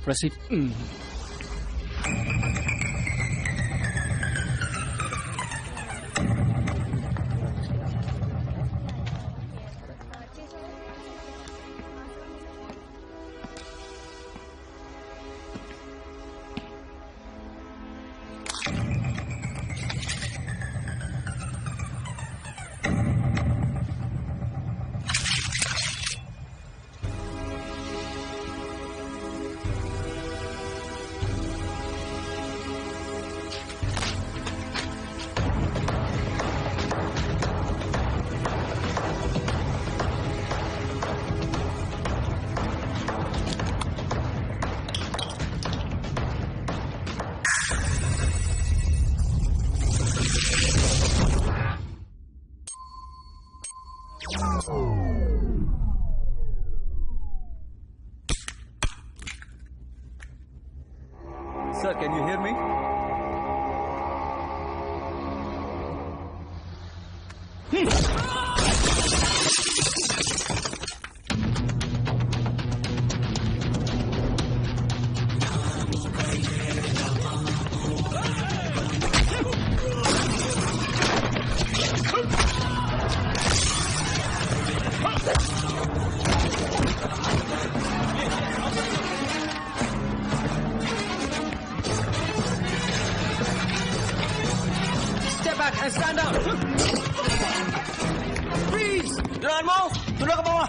proceed. Sir, can you hear me? And stand down. Freeze! Do not move. Tunduk ke bawah.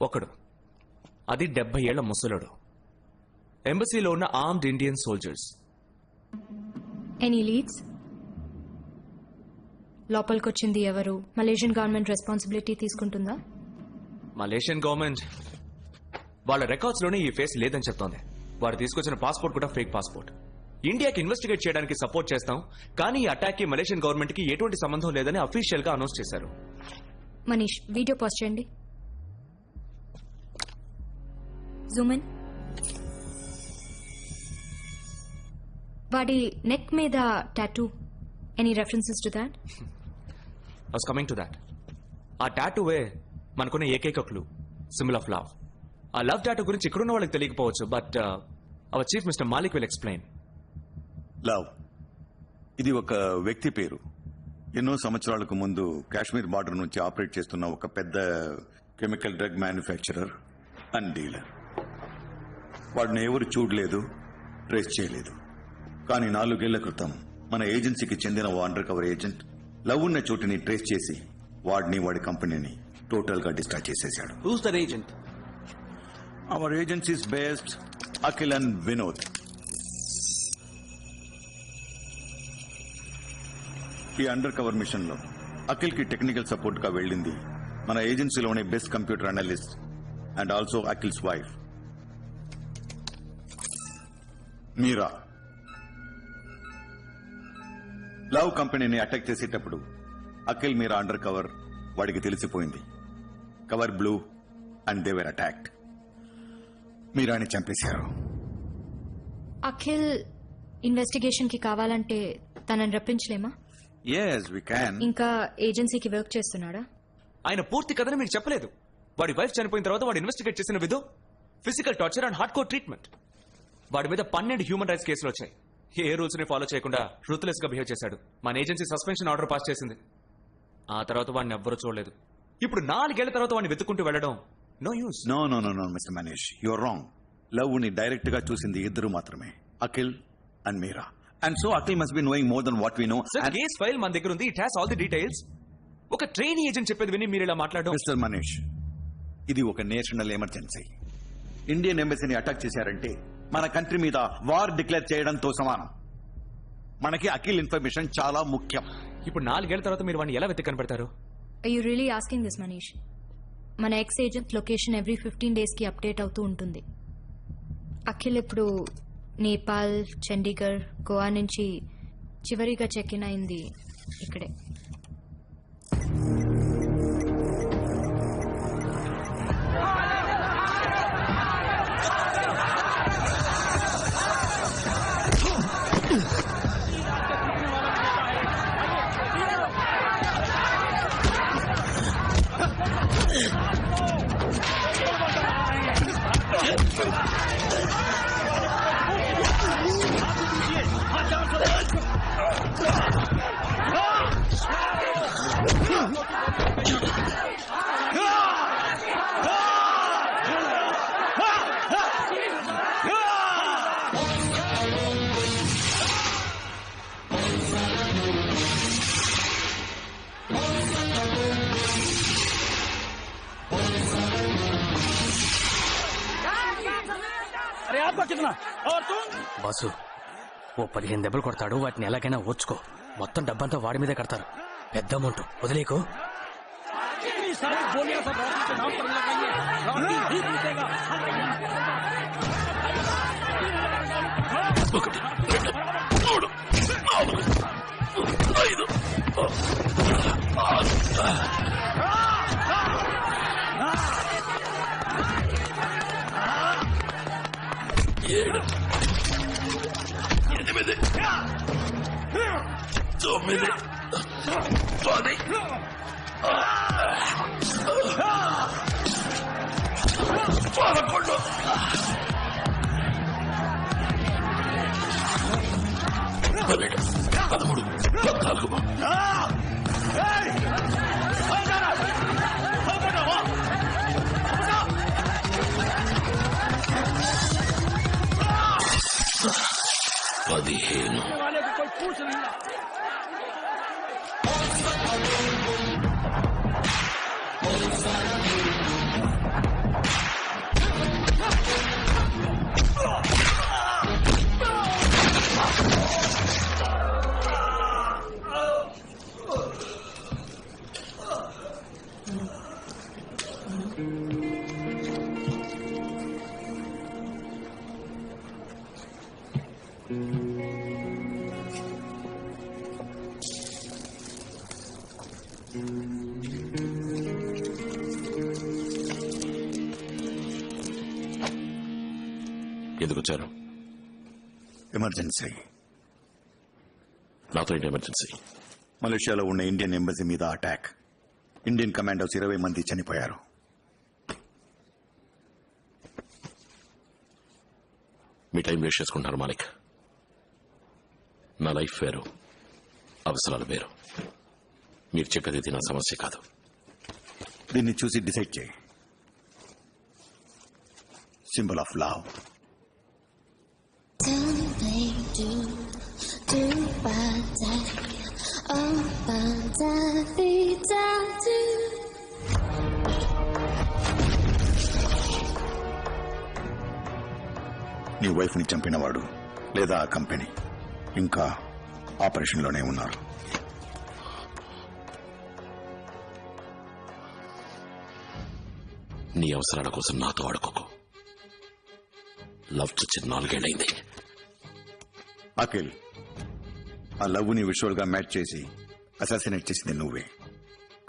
ఒకడు అది 70 ఏళ్ల ముసలుడు ఎంబసీలో ఉన్న armed Indian soldiers. Any leads? లోపలికొచ్చింది ఎవరు? మలేషియన్ గవర్నమెంట్ రెస్పాన్సిబిలిటీ తీసుకుంటుందా? మలేషియన్ గవర్నమెంట్ వాళ్ళ రికార్డ్స్ లోనే ఈ ఫేస్ లేదని చెప్తోంది. వాడు తీసుకొచ్చిన పాస్పోర్ట్ కూడా ఫేక్ పాస్పోర్ట్. ఇండియాకి ఇన్వెస్టిగేట్ చేయడానికి సపోర్ట్ చేస్తాం, కానీ ఈ అటాక్ కి మలేషియన్ గవర్నమెంట్ కి ఎటువంటి సంబంధం లేదని అఫీషియల్ గా అనౌన్స్ చేశారు. మనీష్, వీడియో పోస్ట్ చేయండి. Zoom in. వాడి నెక్ మీద tattoo. Any references to that? I was coming to that. ఆ టాటూవే మనకున్న ఏకైక క్లూ, సింబల్ ఆఫ్ లవ్. ఆ లవ్ టాటూ గురించి ఇక్కడున్న వాళ్ళకి తెలియకపోవచ్చు, but our chief mister Malik will explain. Love ఇది ఒక వ్యక్తి పేరు. ఎన్నో సంవత్సరాలకు ముందు కాశ్మీర్ బార్డర్ నుంచి ఆపరేట్ చేస్తున్న ఒక పెద్ద chemical drug manufacturer and dealer. వాడిని ఎవరు చూడలేదు, ట్రేస్ చేయలేదు. కానీ 4 ఏళ్ల క్రితం మన ఏజెన్సీకి చెందిన ఓ అండర్ కవర్ ఏజెంట్ లవ్ ఉన్న చోటుని ట్రేస్ చేసి వాడిని, వాడి కంపెనీని టోటల్ గా డిస్ట్రాయ్ చేసేశాడు. Who's that agent? Our agency's best Akhil and Vinod. ఈ అండర్ కవర్ మిషన్ లో అఖిల్ కి టెక్నికల్ సపోర్ట్ గా వెళ్ళింది మన ఏజెన్సీలోనే best computer analyst and also Akhil's wife Meera. Love కంపెనీని అటాక్ చేసేటప్పుడు అఖిల్ మీరా అండర్ కవర్ వాడికి తెలిసిపోయింది. Cover blew and they were attacked. మీరాని చంపేశారు. అఖిల్ ఇన్వెస్టిగేషన్ కి కావాలంటే తనని రప్పించలేమా? yes we can. ఇంకా ఏజెన్సీకి వర్క్ చేస్తున్నాడా? ఆయన పూర్తి కథని మీకు చెప్పలేదు. వాడి వైఫ్ చనిపోయిన తర్వాత వాడు ఇన్వెస్టిగేట్ చేసిన విధం physical torture and hard core treatment. వాడి మీద 12 హ్యూమన్ రైట్స్ కేసులు వచ్చాయి. ఏ రూల్స్ ని ఫాలో చేయకుండా రూత్లెస్ గా బిహేవ్ చేశాడు. మన ఏజెన్సీ సస్పెన్షన్ ఆర్డర్ పాస్ చేసింది. ఆ తర్వాత వాడిని ఎవ్వరూ చూడలేదు. ఇప్పుడు 4 ఏళ్ల తర్వాత వాడిని వెతుక్కుంటూ వెళ్ళడం no use. No no no no mister Manish, you're wrong. Love ని డైరెక్ట్ గా చూసింది ఇద్దరు మాత్రమే, Akhil and Meera. And so Akhil must be knowing more than what we know. Case file మన దగ్గర ఉంది. It has all the details. ఒక ట్రైన్ ఏజెంట్ చెప్పేది విని మీరు ఇలా మాట్లాడడం. మిస్టర్ మనీష్, ఇది ఒక నేషనల్ ఎమర్జెన్సీ. ఇండియన్ ఎంబసీని అటాక్ చేశారంటే మన కంట్రీ మీద వార్ డిక్లేర్ చేయడంతో సమానం. మనకి అఖిల్ ఇన్ఫర్మేషన్ చాలా ముఖ్యం. ఇప్పుడు 4 ఏళ్ల తర్వాత మీరు వాడిని ఎలా వెతికి కనపడతారు? Are you really asking this, Manish? మన X agent location every 15 days కి అప్డేట్ అవుతూ ఉంటుంది. అఖిల్ ఇప్పుడు నేపాల్, చండీగఢ్, గోవా నుంచి చివరిగా చెక్ ఇన్ అయింది ఇక్కడే. బాసు, ఓ 15 దెబ్బలు కొడతాడు. వాటిని ఎలాగైనా ఓర్చుకో. మొత్తం డబ్బంతా వాడి మీదే కడతారు. పెద్ద అమౌంట్ వదిలేకు. ఎందుకు వచ్చారు? ఎమర్జెన్సీ. నాతో ఏంటి ఎమర్జెన్సీ? మలేషియాలో ఉన్న ఇండియన్ ఎంబసీ మీద అటాక్. ఇండియన్ కమాండోస్ 20 మంది చనిపోయారు. మీ టైం వేస్ట్ చేసుకుంటున్నారు మాలిక్. నా లైఫ్ వేరు, అవసరాలు వేరు. మీరు చెప్పేది ఇది నా సమస్య కాదు. దీన్ని చూసి డిసైడ్ చేయి. Symbol of love. నీ వైఫ్ ని చంపినవాడు లేదా ఆ కంపెనీ ఇంకా ఆపరేషన్లోనే ఉన్నారు. నీ అవసరాల కోసం నాతో ఆడుకోకు. లవ్ చచ్చి 4 ఏళ్ళైంది. అఖిల్, ఆ లవ్ ని విజువల్ గా మ్యాచ్ చేసి అసాసినేట్ చేసింది నువ్వే.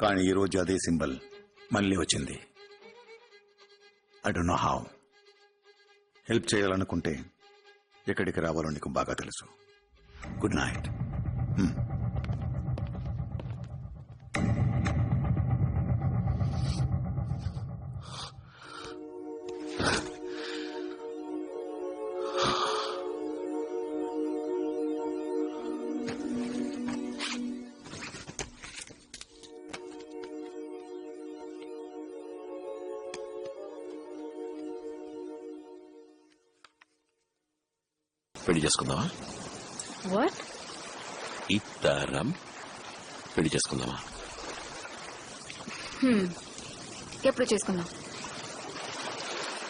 కానీ ఈ రోజు అదే సింబల్ మళ్ళీ వచ్చింది. I don't know how. Help చేయాలనుకుంటే ఎక్కడికి రావాలో నీకు బాగా తెలుసు. Good night. పెళ్లి చేసుకుందామా? వాట్? ఇద్దరం పెళ్లి చేసుకుందామా? ఎప్పుడు చేసుకుందాం?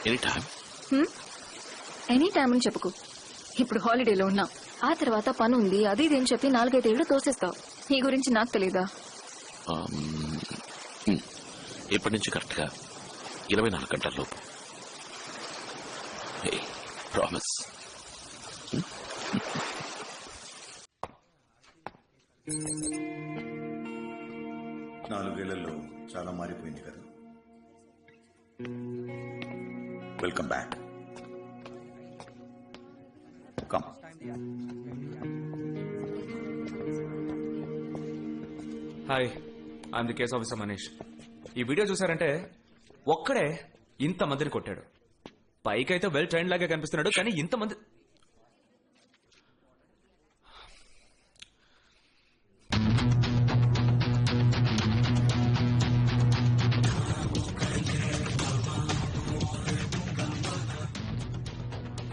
Any time. ఎనీ టైం అని చెప్పుకో. ఇప్పుడు హాలిడేలో ఉన్నాం, ఆ తర్వాత పని ఉంది, అది ఇది అని చెప్పి 4-5 ఏళ్ళు తోసేస్తావు. నీ గురించి నాకు తెలీదా? ఇప్పటి నుంచి కరెక్ట్గా 24 గంటల లోపు. ప్రామిస్. నాలుగేళ్లలో చాలా మారిపోయింది కదా. Welcome back. Come. Hi, I'm the case officer Manish. ఈ వీడియో చూసారంటే ఒక్కడే ఇంతమందిని కొట్టాడు. పైకైతే వెల్ ట్రైన్ లాగా కనిపిస్తున్నాడు, కానీ ఇంతమంది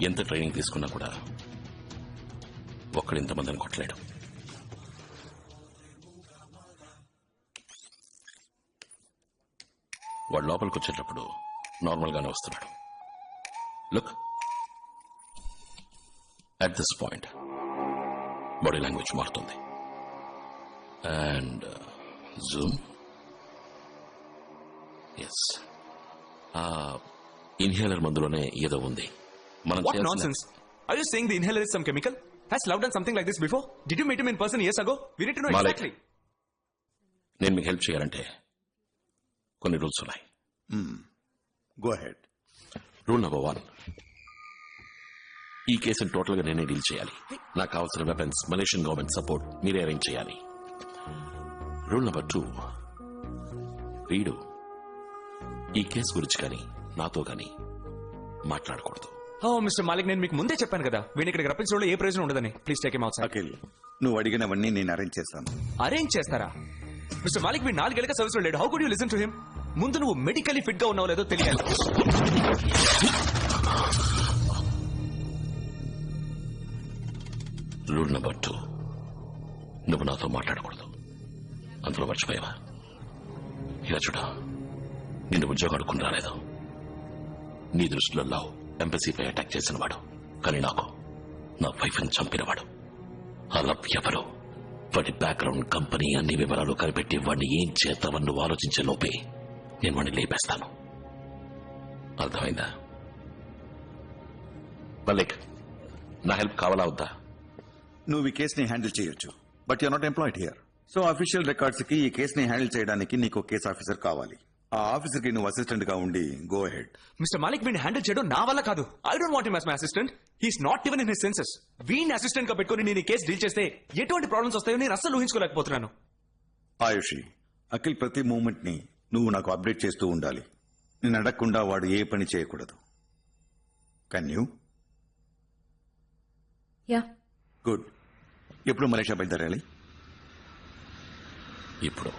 ఎంత ట్రైనింగ్ తీసుకున్నా కూడా ఒక్కడు ఇంతమందిని కొట్టలేడు. వాడు లోపలికి వచ్చేటప్పుడు నార్మల్ గానే వస్తున్నాడు. Look, at this point body language మారుతుంది. And zoom. ఎస్, ఆ ఇన్హేలర్ మందులోనే ఏదో ఉంది. మనం What nonsense? Are you saying the inhaler is some chemical? Has Love done something like this before? Did you meet him in person years ago? We need to know Malik. exactly. నేను మీకు help చేయాలంటే కొన్ని rules ఉన్నాయి. Go head. Rule number 1, ఈ కేసును total గా నేనే deal చేయాలి. నాకు కావాల్సిన వెపన్స్, మలేషియన్ గవర్నమెంట్ సపోర్ట్ మీరే అరేంజ్ చేయాలి. రూల్ నెంబర్ 2, వీడు ఈ కేసు గురించి కానీ నాతో కానీ మాట్లాడకూడదు. Oh, Mr. Malik, నేను మీకు ముందే చెప్పాను కదా, వీడిని ఇక్కడికి రప్పించడంలో ఏ ప్రయోజనం ఉండదని. Please take him out side. Akhil, నువ్వు అడిగినవన్నీ నేను అరేంజ్ చేస్తాను. అరేంజ్ చేస్తారా? మిస్టర్ మాలిక్, వీడు 4 ఏళ్ళగా సర్వీస్ లో లేడు. How could you listen to him? ముందు నువ్వు మెడికల్లీ ఫిట్ గా ఉన్నావు లేదో తెలియాలి. రూల్ నెంబర్ 2, నువ్వు నాతో మాట్లాడకూడదు. అందులో మర్చిపోయావా? ఇలా చూడ, నిన్ను ఉద్యోగం అడుక్కుని రాలేదు. నీ దృష్టిలో లవ్ ఎంబసీపై అటాక్ చేసిన వాడు, కానీ నాకు నా వైఫ్ ని చంపినవాడు. ఆ లవ్ ఎవరు, వాడి బ్యాక్గ్రౌండ్, కంపెనీ అన్ని వివరాలు కనిపెట్టి వాడిని ఏం చేద్దామని నువ్వు ఆలోచించే లోపే నేను వాడిని లేపేస్తాను. అర్థమైందా? మలిక్, నా హెల్ప్ కావాలా వద్దా? నువ్వు ఈ కేసుని హ్యాండిల్ చేయొచ్చు, but you're not employed here. So official records కి ఈ కేసుని హ్యాండిల్ చేయడానికి నీకు కేసు ఆఫీసర్ కావాలి. ఆ ఆఫీసర్ కి నువ్వు అసిస్టెంట్ గా ఉండి గో హెడ్. మిస్టర్ మాలిక్, వీడిని హ్యాండిల్ చేయడం నా వల్ల కాదు. I don't want him as my assistant. He's not even in his senses. వీడిని అసిస్టెంట్ గా పెట్టుకుని నేను ఈ కేసు డీల్ చేస్తే ఎటువంటి ప్రాబ్లమ్స్ వస్తాయో నేను అస్సలు ఊహించుకోలేకపోతున్నాను. ఆయుషి, అఖిల్ ప్రతి మూమెంట్ ని నువ్వు నాకు అప్డేట్ చేస్తూ ఉండాలి. నేను అడగకుండా వాడు ఏ పని చేయకూడదు. Can you? యా. గుడ్. ఎప్పుడు మలేషియా బయలుదేరాలి? ఇప్పుడు